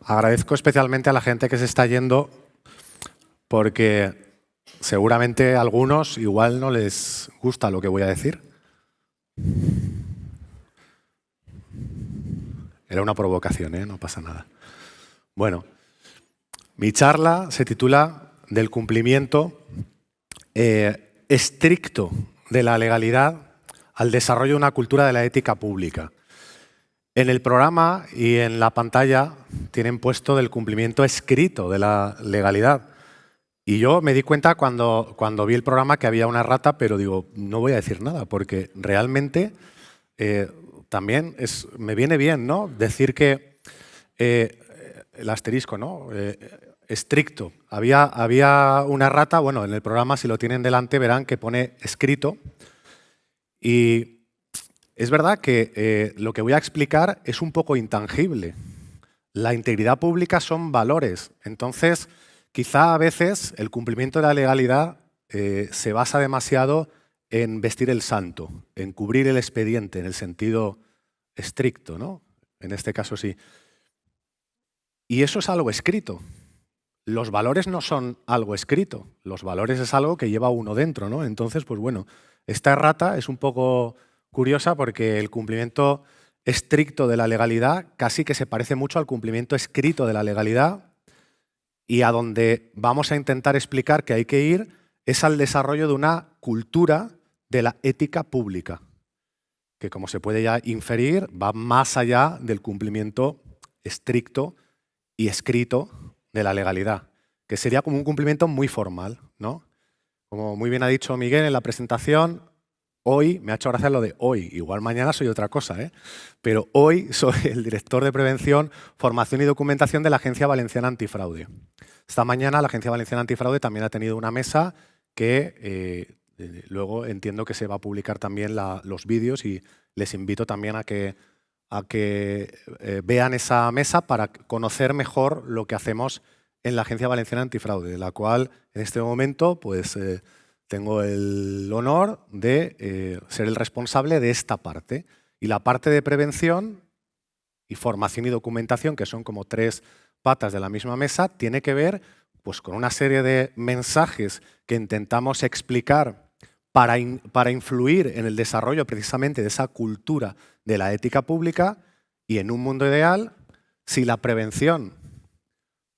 agradezco especialmente a la gente que se está yendo porque seguramente a algunos igual no les gusta lo que voy a decir. Era una provocación, ¿eh? No pasa nada. Bueno, mi charla se titula Del cumplimiento estricto de la legalidad al desarrollo de una cultura de la ética pública. En el programa y en la pantalla tienen puesto del cumplimiento escrito de la legalidad. Y yo me di cuenta cuando vi el programa que había una errata, pero digo, no voy a decir nada, porque realmente también me viene bien, ¿no? Decir que el asterisco, ¿no? Estricto. Había una errata, bueno, en el programa, si lo tienen delante, verán que pone escrito. Y es verdad que lo que voy a explicar es un poco intangible. La integridad pública son valores. Entonces, quizá a veces el cumplimiento de la legalidad se basa demasiado en vestir el santo, en cubrir el expediente en el sentido estricto, ¿no? En este caso sí. Y eso es algo escrito. Los valores no son algo escrito. Los valores es algo que lleva uno dentro, ¿no? Entonces, pues bueno, esta errata es un poco curiosa porque el cumplimiento estricto de la legalidad casi que se parece mucho al cumplimiento escrito de la legalidad, y a donde vamos a intentar explicar que hay que ir es al desarrollo de una cultura de la ética pública, que como se puede ya inferir va más allá del cumplimiento estricto y escrito de la legalidad, que sería como un cumplimiento muy formal, ¿no? Como muy bien ha dicho Miguel en la presentación, hoy, me ha hecho gracia lo de hoy, igual mañana soy otra cosa, ¿eh? Pero hoy soy el director de Prevención, Formación y Documentación de la Agencia Valenciana Antifraude. Esta mañana la Agencia Valenciana Antifraude también ha tenido una mesa que luego entiendo que se va a publicar también los vídeos, y les invito también a que vean esa mesa para conocer mejor lo que hacemos en la Agencia Valenciana Antifraude, de la cual en este momento pues, tengo el honor de ser el responsable de esta parte. Y la parte de prevención y formación y documentación, que son como tres patas de la misma mesa, tiene que ver pues, con una serie de mensajes que intentamos explicar para influir en el desarrollo precisamente de esa cultura de la ética pública. Y en un mundo ideal, si la prevención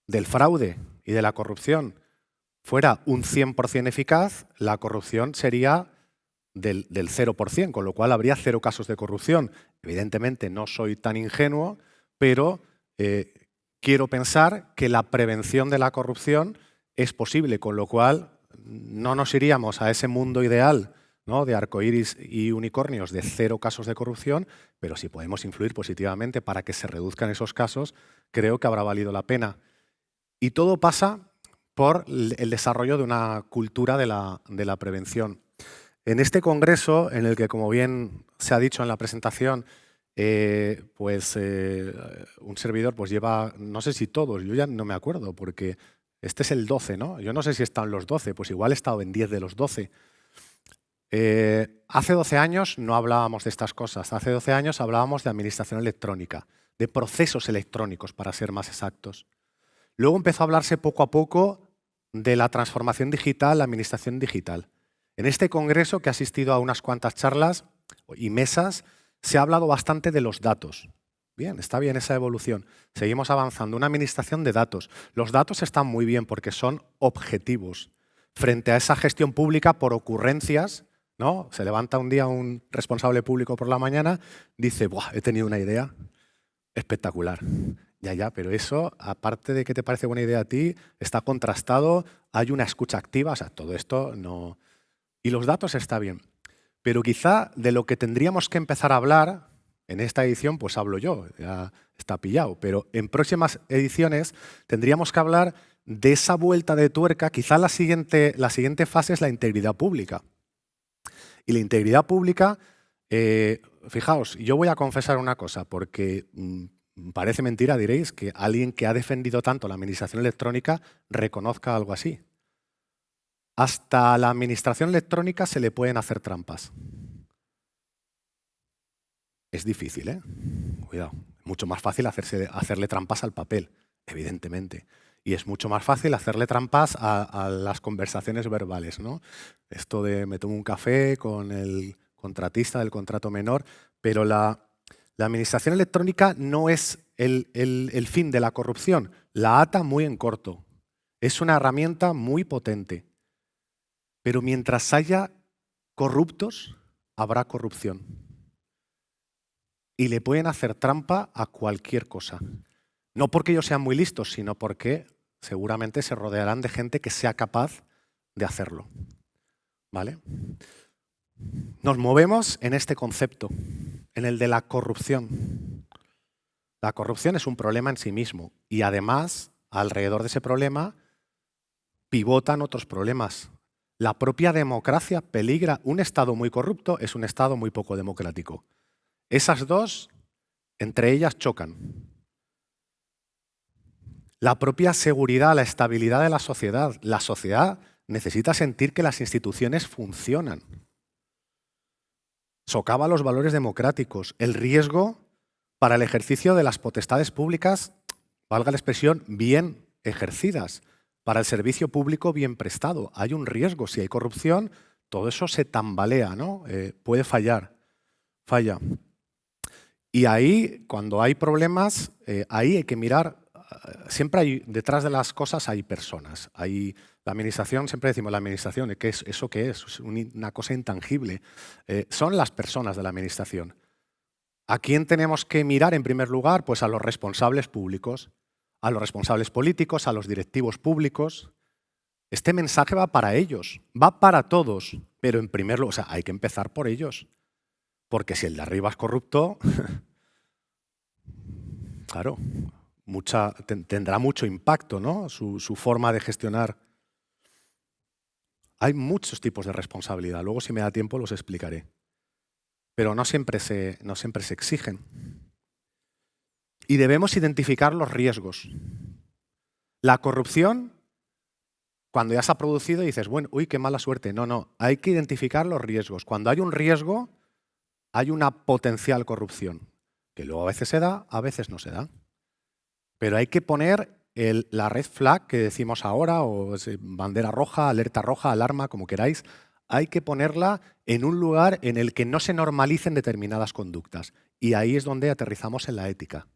del fraude y de la corrupción fuera un 100% eficaz, la corrupción sería del 0%, con lo cual habría 0 casos de corrupción. Evidentemente no soy tan ingenuo, pero quiero pensar que la prevención de la corrupción es posible, con lo cual no nos iríamos a ese mundo ideal, ¿no?, de arcoíris y unicornios de 0 casos de corrupción, pero si podemos influir positivamente para que se reduzcan esos casos, creo que habrá valido la pena. Y todo pasa por el desarrollo de una cultura de la prevención. En este congreso, en el que, como bien se ha dicho en la presentación, un servidor pues lleva, no sé si todos, yo ya no me acuerdo, porque este es el 12, ¿no? Yo no sé si están los 12, pues igual he estado en 10 de los 12. Hace 12 años no hablábamos de estas cosas. Hace 12 años hablábamos de administración electrónica, de procesos electrónicos, para ser más exactos. Luego empezó a hablarse poco a poco de la transformación digital, la administración digital. En este congreso, que ha asistido a unas cuantas charlas y mesas, se ha hablado bastante de los datos. Bien, está bien esa evolución. Seguimos avanzando. Una administración de datos. Los datos están muy bien porque son objetivos. Frente a esa gestión pública por ocurrencias, ¿no? Se levanta un día un responsable público por la mañana, dice, ¡buah, he tenido una idea espectacular! Ya, pero eso, aparte de que te parece buena idea a ti, está contrastado, hay una escucha activa, o sea, todo esto no... Y los datos está bien. Pero quizá de lo que tendríamos que empezar a hablar, en esta edición pues hablo yo, ya está pillado, pero en próximas ediciones tendríamos que hablar de esa vuelta de tuerca. Quizá la siguiente fase es la integridad pública. Y la integridad pública, fijaos, yo voy a confesar una cosa, porque parece mentira, diréis, que alguien que ha defendido tanto la administración electrónica reconozca algo así. Hasta la administración electrónica se le pueden hacer trampas. Es difícil, ¿eh? Cuidado. Mucho más fácil hacerle trampas al papel. evidentemente. Y es mucho más fácil hacerle trampas a las conversaciones verbales, ¿no? Esto de me tomo un café con el contratista del contrato menor, pero la administración electrónica no es el fin de la corrupción, la ata muy en corto. Es una herramienta muy potente. Pero mientras haya corruptos, habrá corrupción. Y le pueden hacer trampa a cualquier cosa. No porque ellos sean muy listos, sino porque seguramente se rodearán de gente que sea capaz de hacerlo. ¿Vale? Nos movemos en este concepto, en el de la corrupción. La corrupción es un problema en sí mismo y además, alrededor de ese problema, pivotan otros problemas. La propia democracia peligra. Un Estado muy corrupto es un Estado muy poco democrático. Esas dos, entre ellas, chocan. La propia seguridad, la estabilidad de la sociedad. La sociedad necesita sentir que las instituciones funcionan. Socava los valores democráticos. El riesgo para el ejercicio de las potestades públicas, valga la expresión, bien ejercidas. Para el servicio público bien prestado. Hay un riesgo. Si hay corrupción, todo eso se tambalea, ¿no? Puede fallar. Falla. Y ahí, cuando hay problemas, ahí hay que mirar. Siempre hay, detrás de las cosas hay personas. Hay, la administración, siempre decimos la administración, ¿qué es? ¿Eso qué es? Es una cosa intangible. Son las personas de la administración. ¿A quién tenemos que mirar en primer lugar? Pues a los responsables públicos, a los responsables políticos, a los directivos públicos. Este mensaje va para ellos, va para todos, pero en primer lugar, o sea, hay que empezar por ellos. Porque si el de arriba es corrupto, claro, tendrá mucho impacto, ¿no? Su forma de gestionar. Hay muchos tipos de responsabilidad. Luego, si me da tiempo, los explicaré. Pero no siempre se exigen. Y debemos identificar los riesgos. La corrupción, cuando ya se ha producido, dices, bueno, uy, qué mala suerte. No, no, hay que identificar los riesgos. Cuando hay un riesgo, hay una potencial corrupción, que luego a veces se da, a veces no se da. Pero hay que poner la red flag que decimos ahora, o bandera roja, alerta roja, alarma, como queráis, hay que ponerla en un lugar en el que no se normalicen determinadas conductas. Y ahí es donde aterrizamos en la ética.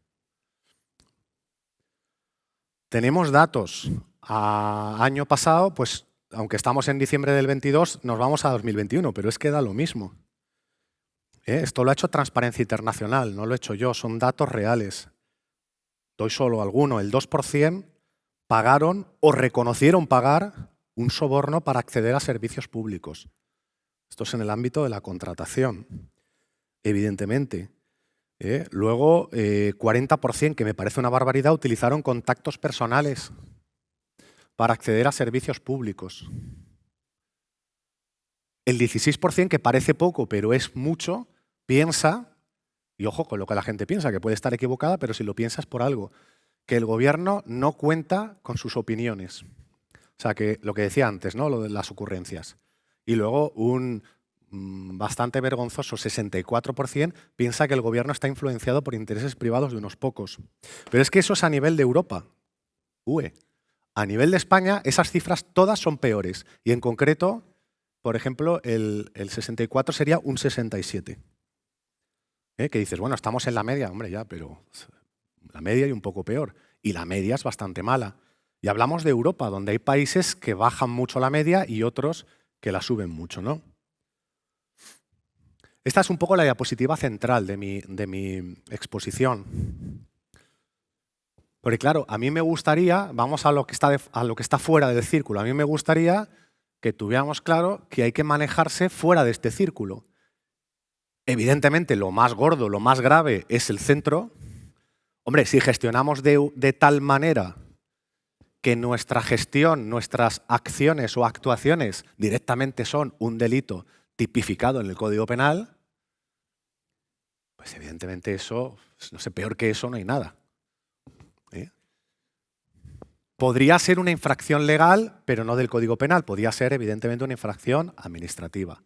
Tenemos datos. Año pasado, pues aunque estamos en diciembre del 22, nos vamos a 2021, pero es que da lo mismo. Esto lo ha hecho Transparencia Internacional, no lo he hecho yo, son datos reales. Doy solo alguno, el 2% pagaron o reconocieron pagar un soborno para acceder a servicios públicos. Esto es en el ámbito de la contratación, evidentemente. Luego, 40%, que me parece una barbaridad, utilizaron contactos personales para acceder a servicios públicos. El 16%, que parece poco, pero es mucho, piensa, y ojo con lo que la gente piensa, que puede estar equivocada, pero si lo piensas por algo, que el gobierno no cuenta con sus opiniones. O sea, que lo que decía antes, ¿no? Lo de las ocurrencias. Y luego un bastante vergonzoso 64% piensa que el gobierno está influenciado por intereses privados de unos pocos. Pero es que eso es a nivel de Europa. A nivel de España, esas cifras todas son peores. Y en concreto, por ejemplo, el 64 sería un 67. Que dices, bueno, estamos en la media, hombre, ya, pero la media y un poco peor. Y la media es bastante mala. Y hablamos de Europa, donde hay países que bajan mucho la media y otros que la suben mucho, ¿no? Esta es un poco la diapositiva central de mi exposición. Porque claro, a mí me gustaría, vamos a lo que está fuera del círculo, a mí me gustaría que tuviéramos claro que hay que manejarse fuera de este círculo. Evidentemente, lo más gordo, lo más grave es el centro. Hombre, si gestionamos de tal manera que nuestra gestión, nuestras acciones o actuaciones directamente son un delito tipificado en el Código Penal, pues evidentemente eso, no sé, peor que eso no hay nada. Podría ser una infracción legal, pero no del Código Penal. Podría ser, evidentemente, una infracción administrativa.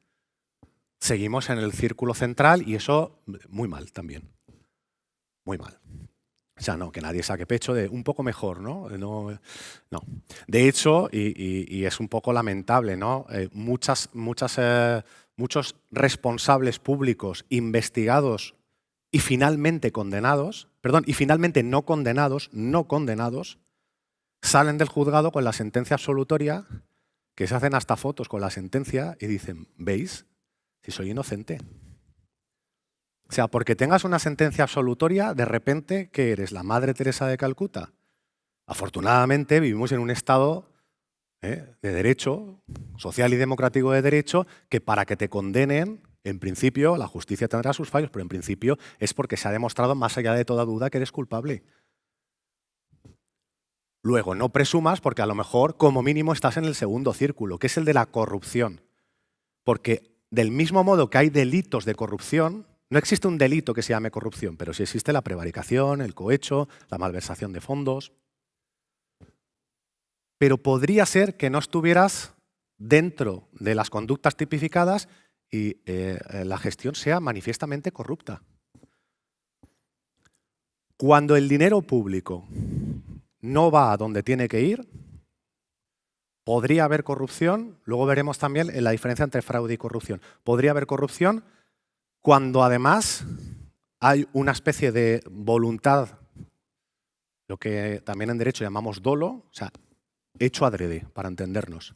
Seguimos en el círculo central y eso muy mal también. Muy mal. O sea, no, que nadie saque pecho de un poco mejor, ¿no? No, no. De hecho, y es un poco lamentable, ¿no? Muchos responsables públicos investigados y finalmente condenados, perdón, y finalmente no condenados, salen del juzgado con la sentencia absolutoria, que se hacen hasta fotos con la sentencia y dicen, ¿veis? Si soy inocente. O sea, porque tengas una sentencia absolutoria, de repente, ¿qué eres? ¿La Madre Teresa de Calcuta? Afortunadamente vivimos en un Estado de derecho, social y democrático de derecho, que para que te condenen, en principio, la justicia tendrá sus fallos, pero en principio es porque se ha demostrado más allá de toda duda que eres culpable. Luego, no presumas porque a lo mejor, como mínimo, estás en el segundo círculo, que es el de la corrupción. Porque del mismo modo que hay delitos de corrupción, no existe un delito que se llame corrupción, pero sí existe la prevaricación, el cohecho, la malversación de fondos. Pero podría ser que no estuvieras dentro de las conductas tipificadas y la gestión sea manifiestamente corrupta. Cuando el dinero público no va a donde tiene que ir, podría haber corrupción. Luego veremos también la diferencia entre fraude y corrupción. Podría haber corrupción cuando además hay una especie de voluntad, lo que también en derecho llamamos dolo, o sea, hecho adrede, para entendernos.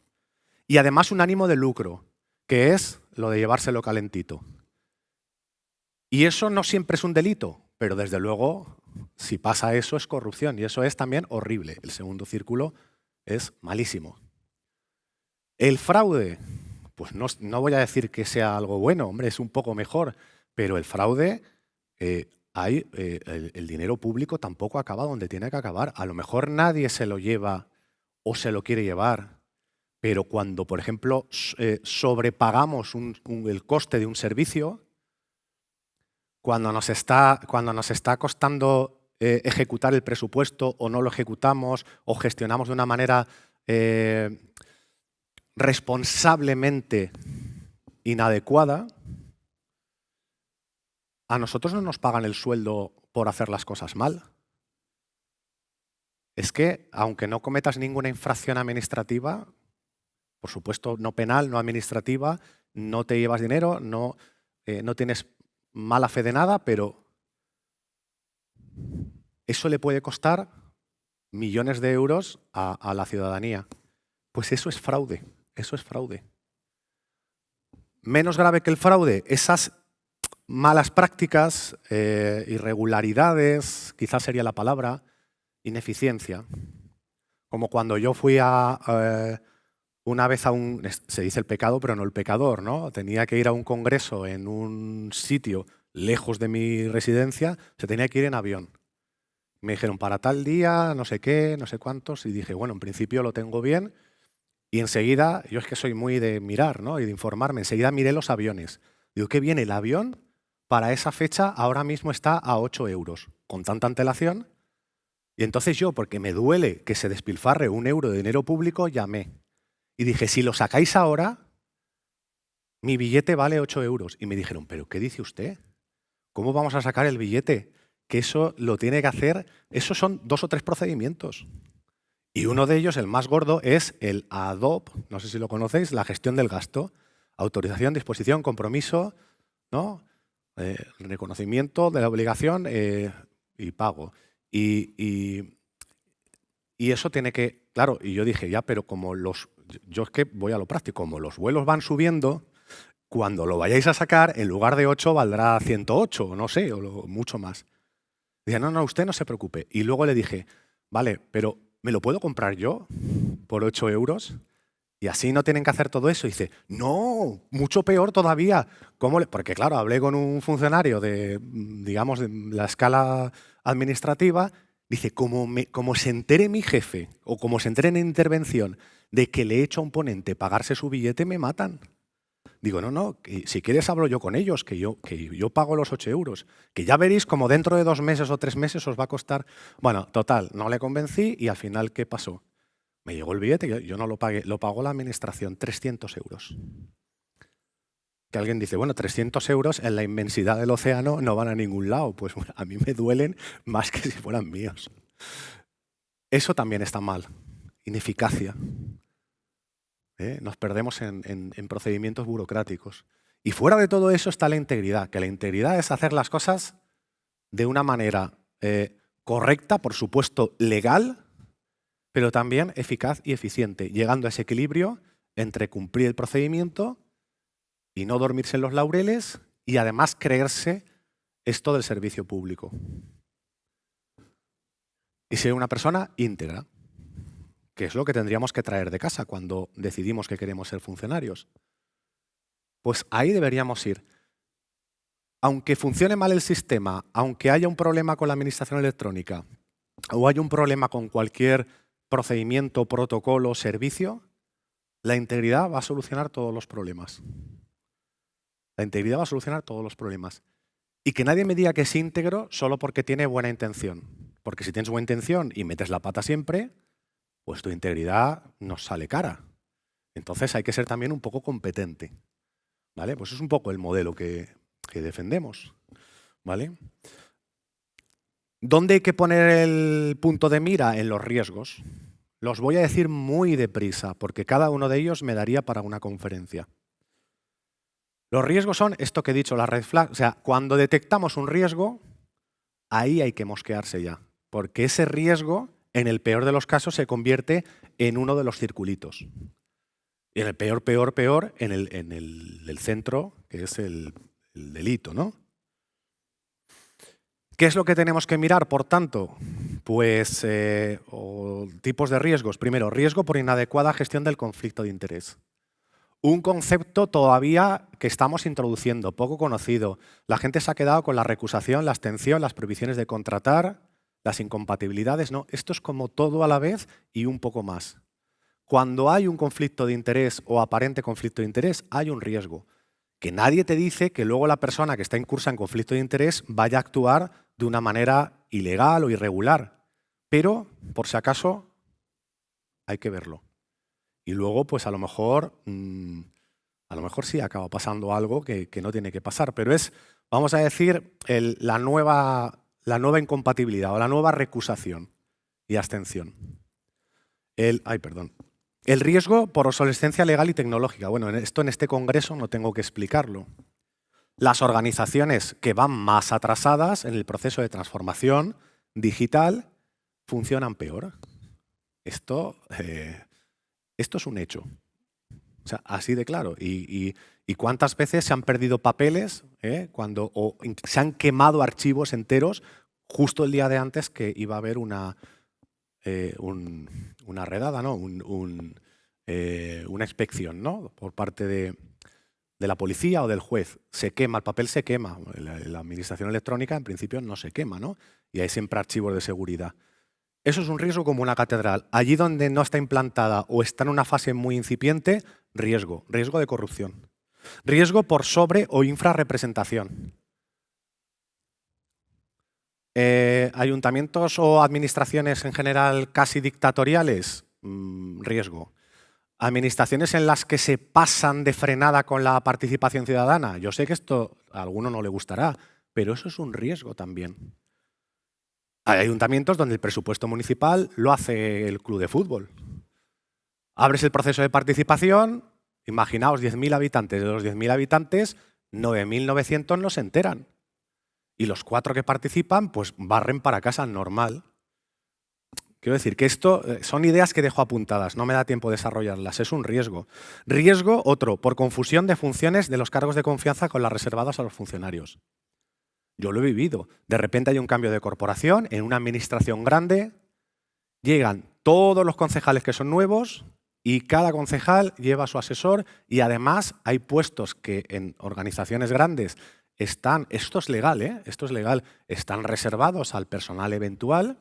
Y además un ánimo de lucro, que es lo de llevárselo calentito. Y eso no siempre es un delito, pero desde luego, si pasa eso, es corrupción. Y eso es también horrible. El segundo círculo es malísimo. El fraude, pues no voy a decir que sea algo bueno, hombre, es un poco mejor, pero el fraude, el dinero público tampoco acaba donde tiene que acabar. A lo mejor nadie se lo lleva o se lo quiere llevar, pero cuando, por ejemplo, sobrepagamos el coste de un servicio, cuando nos está costando ejecutar el presupuesto o no lo ejecutamos o gestionamos de una manera responsablemente inadecuada, a nosotros no nos pagan el sueldo por hacer las cosas mal. Es que, aunque no cometas ninguna infracción administrativa, por supuesto no penal, no administrativa, no te llevas dinero, no tienes mala fe de nada, pero eso le puede costar millones de euros a la ciudadanía. Pues eso es fraude, eso es fraude. Menos grave que el fraude, esas malas prácticas, irregularidades, quizás sería la palabra, ineficiencia. Como cuando yo fui una vez se dice el pecado, pero no el pecador, ¿no? Tenía que ir a un congreso en un sitio lejos de mi residencia, se tenía que ir en avión. Me dijeron, para tal día, no sé qué, no sé cuántos, y dije, bueno, en principio lo tengo bien. Y enseguida, yo es que soy muy de mirar, ¿no? Y de informarme, enseguida miré los aviones. Digo, ¿qué viene? El avión para esa fecha ahora mismo está a 8 euros, con tanta antelación. Y entonces yo, porque me duele que se despilfarre 1 euro de dinero público, llamé. Y dije, si lo sacáis ahora, mi billete vale 8 euros. Y me dijeron, ¿pero qué dice usted? ¿Cómo vamos a sacar el billete? Que eso lo tiene que hacer, esos son 2 o 3 procedimientos. Y uno de ellos, el más gordo, es el ADOP, no sé si lo conocéis, la gestión del gasto. Autorización, disposición, compromiso, ¿no? Reconocimiento de la obligación y pago. Y eso tiene que, claro, y yo dije, ya, pero como yo es que voy a lo práctico, como los vuelos van subiendo, cuando lo vayáis a sacar, en lugar de 8 valdrá 108, no sé, o mucho más. Dije, no, usted no se preocupe. Y luego le dije, vale, pero ¿me lo puedo comprar yo por 8 euros? Y así no tienen que hacer todo eso. Y dice, no, mucho peor todavía. Porque claro, hablé con un funcionario digamos, de la escala administrativa. Dice, como se entere mi jefe o como se entere en intervención de que le he hecho a un ponente pagarse su billete, me matan. Digo, no, si quieres hablo yo con ellos, que yo pago los 8 euros. Que ya veréis como dentro de 2 meses o 3 meses os va a costar. Bueno, total, no le convencí y al final, ¿qué pasó? Me llegó el billete, yo no lo pagué, lo pagó la administración, 300 euros. Que alguien dice, bueno, 300 euros en la inmensidad del océano no van a ningún lado. Pues bueno, a mí me duelen más que si fueran míos. Eso también está mal. Ineficacia. Nos perdemos en procedimientos burocráticos. Y fuera de todo eso está la integridad, que la integridad es hacer las cosas de una manera correcta, por supuesto legal, pero también eficaz y eficiente, llegando a ese equilibrio entre cumplir el procedimiento y no dormirse en los laureles y además creerse esto del servicio público. Y ser una persona íntegra, que es lo que tendríamos que traer de casa cuando decidimos que queremos ser funcionarios. Pues ahí deberíamos ir. Aunque funcione mal el sistema, aunque haya un problema con la administración electrónica o haya un problema con cualquier procedimiento, protocolo, servicio, la integridad va a solucionar todos los problemas. La integridad va a solucionar todos los problemas. Y que nadie me diga que es íntegro solo porque tiene buena intención. Porque si tienes buena intención y metes la pata siempre, pues tu integridad nos sale cara. Entonces hay que ser también un poco competente. ¿Vale? Pues es un poco el modelo que defendemos. ¿Vale? ¿Dónde hay que poner el punto de mira? En los riesgos. Los voy a decir muy deprisa, porque cada uno de ellos me daría para una conferencia. Los riesgos son esto que he dicho, las red flags. O sea, cuando detectamos un riesgo, ahí hay que mosquearse ya. Porque ese riesgo, en el peor de los casos, se convierte en uno de los circulitos. Y en el peor, en el centro, que es el delito, ¿no? ¿Qué es lo que tenemos que mirar, por tanto? Pues tipos de riesgos. Primero, riesgo por inadecuada gestión del conflicto de interés. Un concepto todavía que estamos introduciendo, poco conocido. La gente se ha quedado con la recusación, la abstención, las prohibiciones de contratar, las incompatibilidades. No, esto es como todo a la vez y un poco más. Cuando hay un conflicto de interés o aparente conflicto de interés, hay un riesgo. Que nadie te dice que luego la persona que está incursa en conflicto de interés vaya a actuar de una manera ilegal o irregular. Pero, por si acaso, hay que verlo. Y luego, pues a lo mejor sí acaba pasando algo que no tiene que pasar. Pero es, vamos a decir, la nueva incompatibilidad o la nueva recusación y abstención. El riesgo por obsolescencia legal y tecnológica. Bueno, esto en este congreso no tengo que explicarlo. Las organizaciones que van más atrasadas en el proceso de transformación digital funcionan peor. Esto es un hecho. O sea, así de claro. ¿Y cuántas veces se han perdido papeles o se han quemado archivos enteros justo el día de antes que iba a haber una redada, ¿no? Una inspección, ¿no? Por parte de la policía o del juez. Se quema, el papel se quema. La administración electrónica en principio no se quema, ¿no? Y hay siempre archivos de seguridad. Eso es un riesgo como una catedral. Allí donde no está implantada o está en una fase muy incipiente, riesgo de corrupción. Riesgo por sobre o infrarrepresentación. Ayuntamientos o administraciones en general casi dictatoriales, riesgo. Administraciones en las que se pasan de frenada con la participación ciudadana. Yo sé que esto a alguno no le gustará, pero eso es un riesgo también. Hay ayuntamientos donde el presupuesto municipal lo hace el club de fútbol. Abres el proceso de participación, imaginaos 10.000 habitantes. De los 10.000 habitantes, 9.900 no se enteran. Y los 4 que participan, pues barren para casa normal. Quiero decir que esto son ideas que dejo apuntadas, no me da tiempo de desarrollarlas, es un riesgo. Riesgo, otro, por confusión de funciones de los cargos de confianza con las reservadas a los funcionarios. Yo lo he vivido. De repente hay un cambio de corporación en una administración grande, llegan todos los concejales que son nuevos y cada concejal lleva a su asesor y además hay puestos que en organizaciones grandes están, esto es legal, están reservados al personal eventual,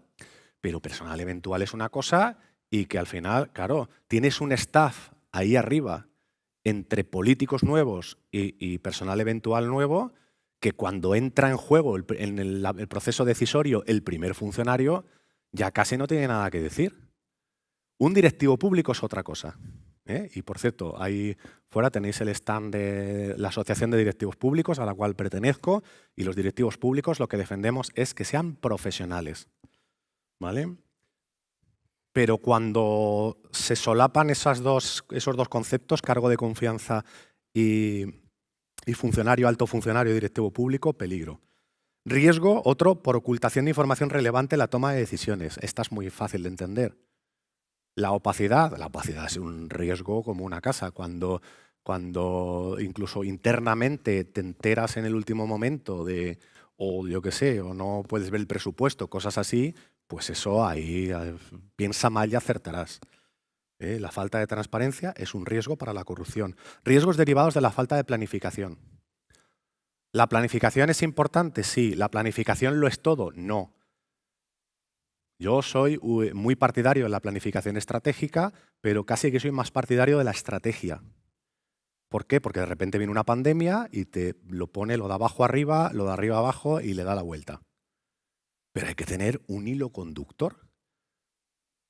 pero personal eventual es una cosa y que al final, claro, tienes un staff ahí arriba entre políticos nuevos y personal eventual nuevo que cuando entra en juego en el proceso decisorio el primer funcionario ya casi no tiene nada que decir. Un directivo público es otra cosa. Y por cierto, ahí fuera tenéis el stand de la Asociación de Directivos Públicos a la cual pertenezco, y los directivos públicos lo que defendemos es que sean profesionales, ¿vale? Pero cuando se solapan esos dos conceptos, cargo de confianza y funcionario, alto funcionario, directivo público, peligro. Riesgo, otro, por ocultación de información relevante en la toma de decisiones. Esta es muy fácil de entender. La opacidad es un riesgo como una casa. Cuando incluso internamente te enteras en el último momento de, o yo qué sé, o no puedes ver el presupuesto, cosas así, pues eso ahí piensa mal y acertarás. La falta de transparencia es un riesgo para la corrupción. Riesgos derivados de la falta de planificación. ¿La planificación es importante? Sí. ¿La planificación lo es todo? No. Yo soy muy partidario de la planificación estratégica, pero casi que soy más partidario de la estrategia. ¿Por qué? Porque de repente viene una pandemia y te lo pone lo de abajo arriba, lo de arriba abajo y le da la vuelta. Pero hay que tener un hilo conductor.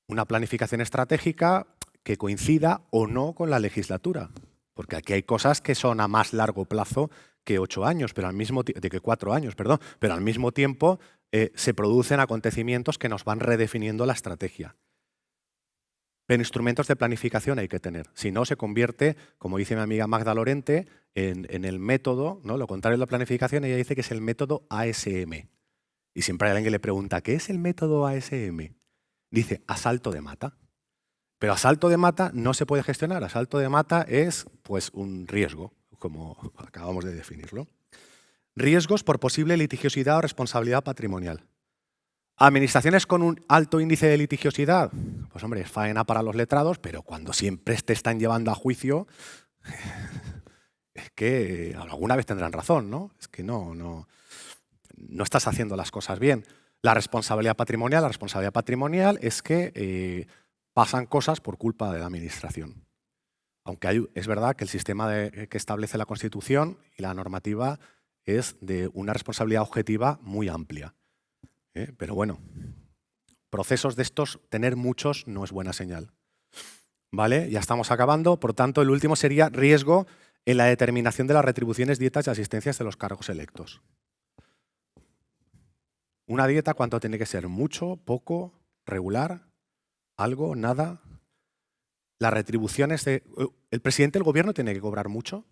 Una planificación estratégica que coincida o no con la legislatura. Porque aquí hay cosas que son a más largo plazo que 8 años, pero al mismo que 4 años, perdón, pero al mismo tiempo se producen acontecimientos que nos van redefiniendo la estrategia. Pero instrumentos de planificación hay que tener. Si no, se convierte, como dice mi amiga Magda Lorente, en el método, ¿no? Lo contrario de la planificación, ella dice que es el método ASM. Y siempre hay alguien que le pregunta, ¿qué es el método ASM? Dice, asalto de mata. Pero asalto de mata no se puede gestionar. Asalto de mata es pues, un riesgo, como acabamos de definirlo. Riesgos por posible litigiosidad o responsabilidad patrimonial. ¿Administraciones con un alto índice de litigiosidad? Pues hombre, es faena para los letrados, pero cuando siempre te están llevando a juicio, es que alguna vez tendrán razón, ¿no? Es que no estás haciendo las cosas bien. La responsabilidad patrimonial es que pasan cosas por culpa de la administración. Aunque es verdad que el sistema que establece la Constitución y la normativa es de una responsabilidad objetiva muy amplia. Pero bueno, procesos de estos, tener muchos no es buena señal. ¿Vale? Ya estamos acabando. Por tanto, el último sería riesgo en la determinación de las retribuciones, dietas y asistencias de los cargos electos. ¿Una dieta cuánto tiene que ser? ¿Mucho? ¿Poco? ¿Regular? ¿Algo? ¿Nada? Las retribuciones de... ¿El presidente del gobierno tiene que cobrar mucho?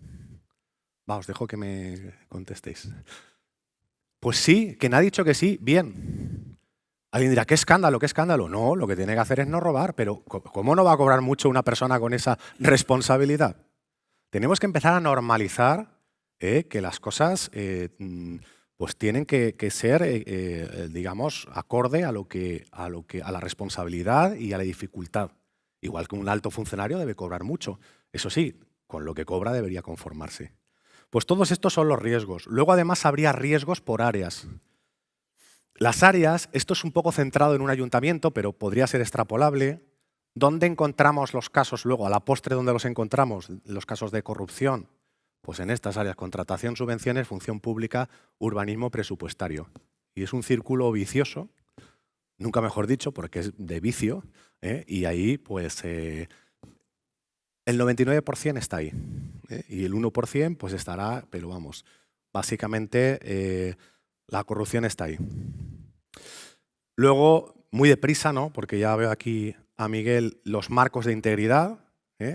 Va, os dejo que me contestéis. Pues sí, ¿quién ha dicho que sí? Bien. Alguien dirá, ¿qué escándalo? ¿Qué escándalo? No, lo que tiene que hacer es no robar, pero ¿cómo no va a cobrar mucho una persona con esa responsabilidad? Tenemos que empezar a normalizar que las cosas pues tienen que ser, digamos, acorde a la responsabilidad y a la dificultad. Igual que un alto funcionario debe cobrar mucho. Eso sí, con lo que cobra debería conformarse. Pues todos estos son los riesgos. Luego, además, habría riesgos por áreas. Las áreas, esto es un poco centrado en un ayuntamiento, pero podría ser extrapolable. ¿Dónde encontramos los casos luego? A la postre, ¿dónde los encontramos? Los casos de corrupción. Pues en estas áreas, contratación, subvenciones, función pública, urbanismo, presupuestario. Y es un círculo vicioso, nunca mejor dicho, porque es de vicio, y ahí pues el 99% está ahí. Y el 1% pues estará, pero vamos, básicamente la corrupción está ahí. Luego, muy deprisa, ¿no? Porque ya veo aquí a Miguel, los marcos de integridad.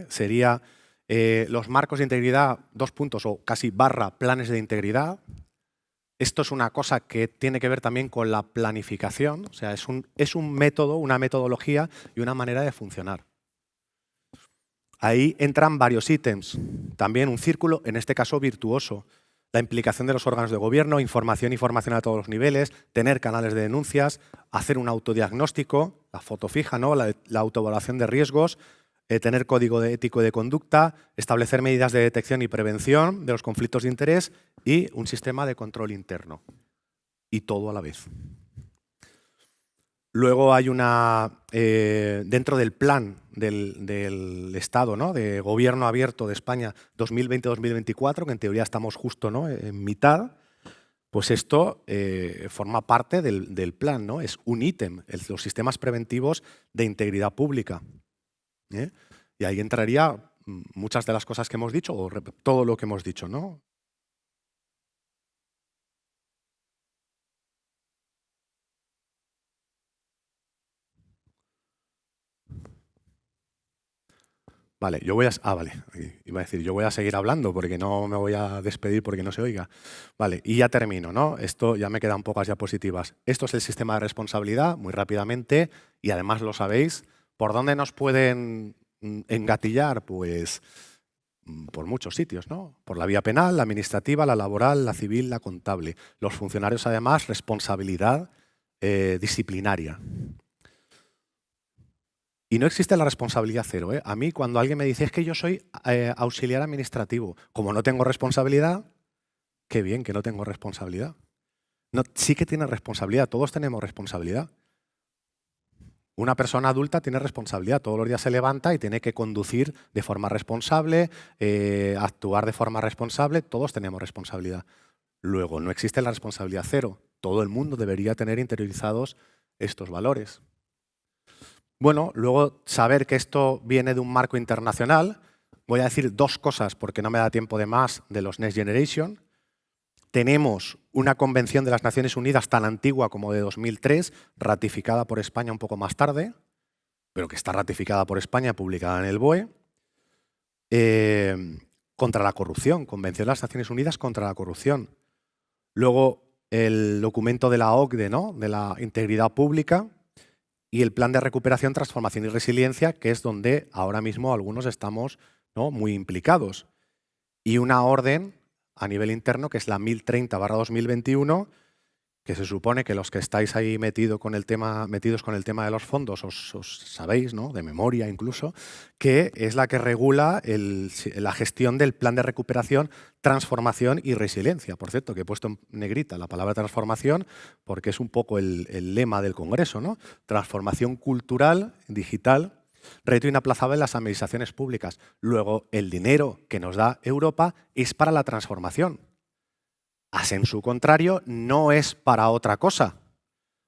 Sería los marcos de integridad, 2 puntos o casi barra planes de integridad. Esto es una cosa que tiene que ver también con la planificación, o sea, es un método, una metodología y una manera de funcionar. Ahí entran varios ítems, también un círculo, en este caso virtuoso, la implicación de los órganos de gobierno, información a todos los niveles, tener canales de denuncias, hacer un autodiagnóstico, la foto fija, ¿no? la autoevaluación de riesgos, tener código ético de conducta, establecer medidas de detección y prevención de los conflictos de interés y un sistema de control interno. Y todo a la vez. Luego hay dentro del plan del Estado, ¿no? De Gobierno Abierto de España 2020-2024, que en teoría estamos justo, ¿no? En mitad, pues esto forma parte del plan, ¿no? Es un ítem, los sistemas preventivos de integridad pública. Y ahí entraría muchas de las cosas que hemos dicho, o todo lo que hemos dicho, ¿no? Vale, yo voy a... Ah, vale, iba a decir, yo voy a seguir hablando porque no me voy a despedir porque no se oiga. Vale, y ya termino, ¿no? Esto ya me quedan pocas diapositivas. Esto es el sistema de responsabilidad, muy rápidamente, y además lo sabéis. ¿Por dónde nos pueden engatillar? Pues por muchos sitios, ¿no? Por la vía penal, la administrativa, la laboral, la civil, la contable. Los funcionarios, además, responsabilidad disciplinaria. Y no existe la responsabilidad cero. A mí, cuando alguien me dice, es que yo soy auxiliar administrativo, como no tengo responsabilidad, qué bien que no tengo responsabilidad. No, sí que tiene responsabilidad, todos tenemos responsabilidad. Una persona adulta tiene responsabilidad, todos los días se levanta y tiene que conducir de forma responsable, actuar de forma responsable, todos tenemos responsabilidad. Luego, no existe la responsabilidad cero. Todo el mundo debería tener interiorizados estos valores. Bueno, luego saber que esto viene de un marco internacional. Voy a decir dos cosas porque no me da tiempo de más de los Next Generation. Tenemos una convención de las Naciones Unidas tan antigua como de 2003, ratificada por España un poco más tarde, pero que está ratificada por España, publicada en el BOE, contra la corrupción, Convención de las Naciones Unidas contra la corrupción. Luego el documento de la OCDE, ¿no? De la integridad pública, y el plan de recuperación, transformación y resiliencia, que es donde ahora mismo algunos estamos, ¿no? Muy implicados. Y una orden a nivel interno, que es la 1030/2021, que se supone que los que estáis ahí metidos con el tema de los fondos os sabéis, ¿no? De memoria incluso, que es la que regula la gestión del plan de recuperación, transformación y resiliencia. Por cierto, que he puesto en negrita la palabra transformación porque es un poco el lema del Congreso, ¿no? Transformación cultural, digital, reto inaplazable en las administraciones públicas. Luego, el dinero que nos da Europa es para la transformación. En su contrario, no es para otra cosa.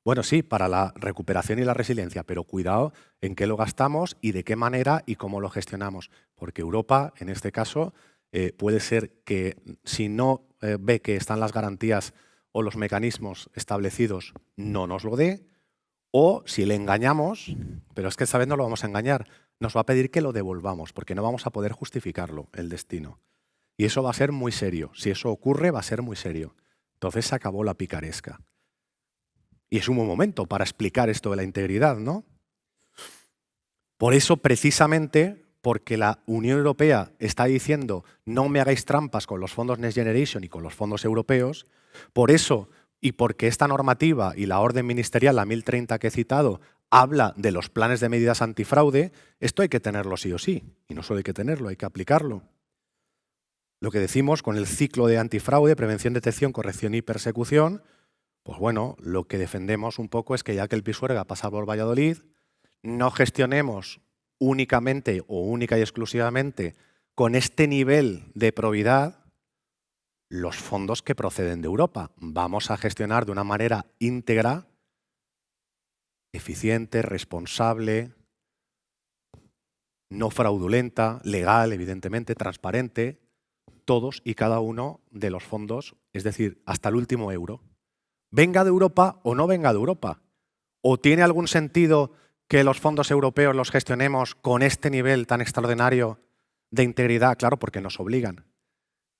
Bueno, sí, para la recuperación y la resiliencia, pero cuidado en qué lo gastamos y de qué manera y cómo lo gestionamos. Porque Europa, en este caso, puede ser que si no ve que están las garantías o los mecanismos establecidos, no nos lo dé, o si le engañamos, pero es que esta vez no lo vamos a engañar, nos va a pedir que lo devolvamos, porque no vamos a poder justificarlo, el destino. Y eso va a ser muy serio. Si eso ocurre, va a ser muy serio. Entonces se acabó la picaresca. Y es un buen momento para explicar esto de la integridad, ¿no? Por eso, precisamente, porque la Unión Europea está diciendo no me hagáis trampas con los fondos Next Generation y con los fondos europeos, por eso y porque esta normativa y la orden ministerial, la 1030 que he citado, habla de los planes de medidas antifraude, esto hay que tenerlo sí o sí. Y no solo hay que tenerlo, hay que aplicarlo. Lo que decimos con el ciclo de antifraude, prevención, detección, corrección y persecución, pues bueno, lo que defendemos un poco es que ya que el Pisuerga pasa por Valladolid, no gestionemos únicamente o única y exclusivamente con este nivel de probidad los fondos que proceden de Europa. Vamos a gestionar de una manera íntegra, eficiente, responsable, no fraudulenta, legal, evidentemente, transparente, todos y cada uno de los fondos, es decir, hasta el último euro. Venga de Europa o no venga de Europa. ¿O tiene algún sentido que los fondos europeos los gestionemos con este nivel tan extraordinario de integridad? Claro, porque nos obligan.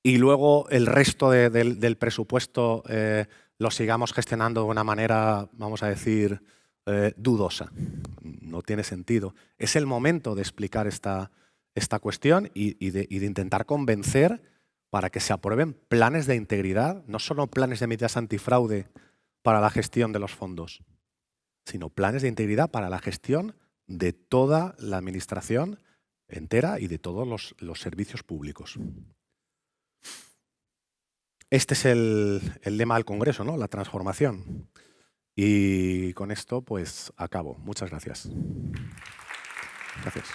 Y luego el resto del presupuesto lo sigamos gestionando de una manera, vamos a decir, dudosa. No tiene sentido. Es el momento de explicar esta cuestión y de intentar convencer para que se aprueben planes de integridad, no solo planes de medidas antifraude para la gestión de los fondos, sino planes de integridad para la gestión de toda la administración entera y de todos los servicios públicos. Este es el lema del Congreso, ¿no? La transformación. Y con esto, pues, acabo. Muchas gracias. Gracias.